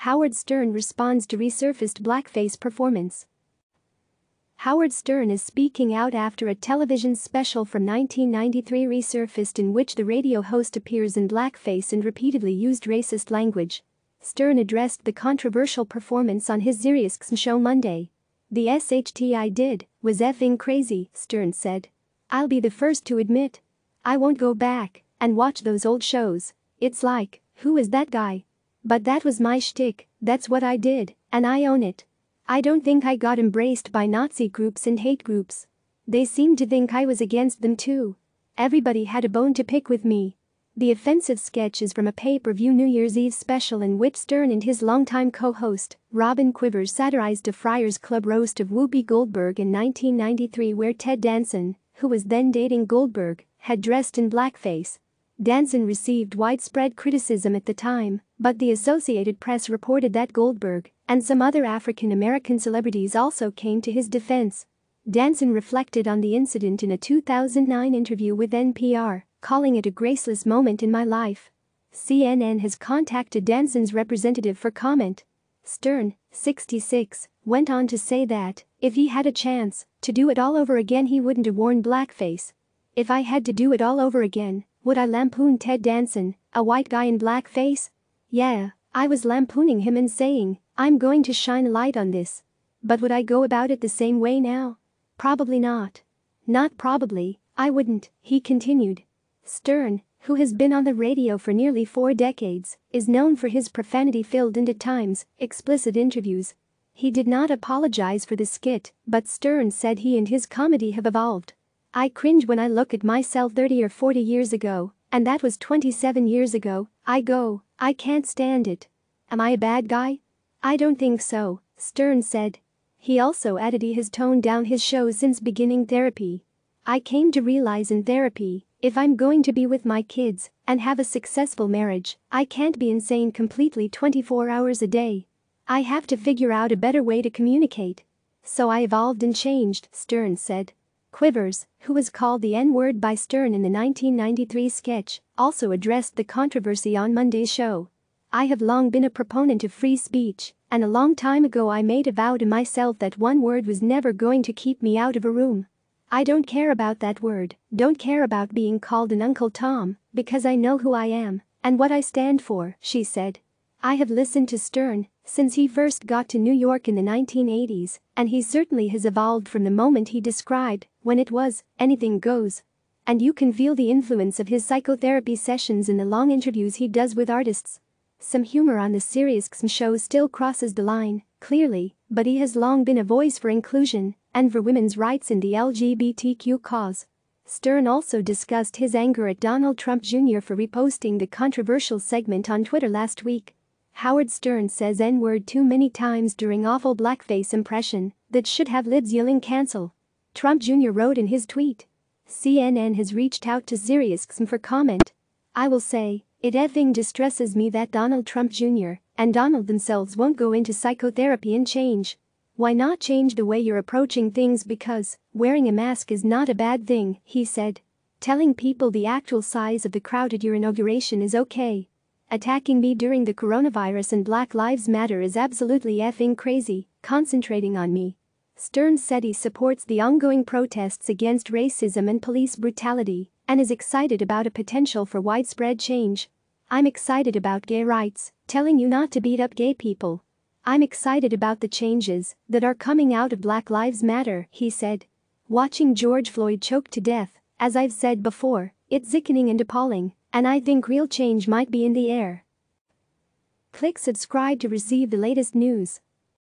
Howard Stern responds to resurfaced blackface performance. Howard Stern is speaking out after a television special from 1993 resurfaced in which the radio host appears in blackface and repeatedly used racist language. Stern addressed the controversial performance on his SiriusXM show Monday. "The SHT I did was effing crazy," Stern said. "I'll be the first to admit. I won't go back and watch those old shows. It's like, who is that guy? But that was my shtick, that's what I did, and I own it. I don't think I got embraced by Nazi groups and hate groups. They seemed to think I was against them too. Everybody had a bone to pick with me." The offensive sketch is from a pay-per-view New Year's Eve special in which Stern and his longtime co-host, Robin Quivers, satirized a Friar's Club roast of Whoopi Goldberg in 1993 where Ted Danson, who was then dating Goldberg, had dressed in blackface. Danson received widespread criticism at the time, but the Associated Press reported that Goldberg and some other African-American celebrities also came to his defense. Danson reflected on the incident in a 2009 interview with NPR, calling it a graceless moment in my life. CNN has contacted Danson's representative for comment. Stern, 66, went on to say that, if he had a chance to do it all over again he wouldn't have worn blackface. "If I had to do it all over again, would I lampoon Ted Danson, a white guy in blackface? Yeah, I was lampooning him and saying, I'm going to shine a light on this. But would I go about it the same way now? Probably not. Not probably, I wouldn't," he continued. Stern, who has been on the radio for nearly 4 decades, is known for his profanity-filled and at times explicit interviews. He did not apologize for the skit, but Stern said he and his comedy have evolved. "I cringe when I look at myself 30 or 40 years ago, and that was 27 years ago. I can't stand it. Am I a bad guy? I don't think so," Stern said. He also added he has toned down his show since beginning therapy. "I came to realize in therapy, if I'm going to be with my kids and have a successful marriage, I can't be insane completely 24 hours a day. I have to figure out a better way to communicate. So I evolved and changed," Stern said. Quivers, who was called the N-word by Stern in the 1993 sketch, also addressed the controversy on Monday's show. "I have long been a proponent of free speech, and a long time ago I made a vow to myself that one word was never going to keep me out of a room. I don't care about that word, don't care about being called an Uncle Tom, because I know who I am and what I stand for," she said. "I have listened to Stern since he first got to New York in the 1980s, and he certainly has evolved from the moment he described when it was anything goes. And you can feel the influence of his psychotherapy sessions in the long interviews he does with artists. Some humor on the SiriusXM show still crosses the line, clearly, but he has long been a voice for inclusion and for women's rights in the LGBTQ cause." Stern also discussed his anger at Donald Trump Jr. for reposting the controversial segment on Twitter last week. Howard Stern says N-word too many times during awful blackface impression that should have libs yelling cancel. Trump Jr. wrote in his tweet. CNN has reached out to SiriusXM for comment. "I will say, it effing distresses me that Donald Trump Jr. and Donald themselves won't go into psychotherapy and change. Why not change the way you're approaching things, because wearing a mask is not a bad thing," he said. "Telling people the actual size of the crowd at your inauguration is okay. Attacking me during the coronavirus and Black Lives Matter is absolutely effing crazy, concentrating on me." Stern said he supports the ongoing protests against racism and police brutality and is excited about a potential for widespread change. "I'm excited about gay rights, telling you not to beat up gay people. I'm excited about the changes that are coming out of Black Lives Matter," he said. "Watching George Floyd choked to death, as I've said before, it's sickening and appalling, and I think real change might be in the air." Click subscribe to receive the latest news.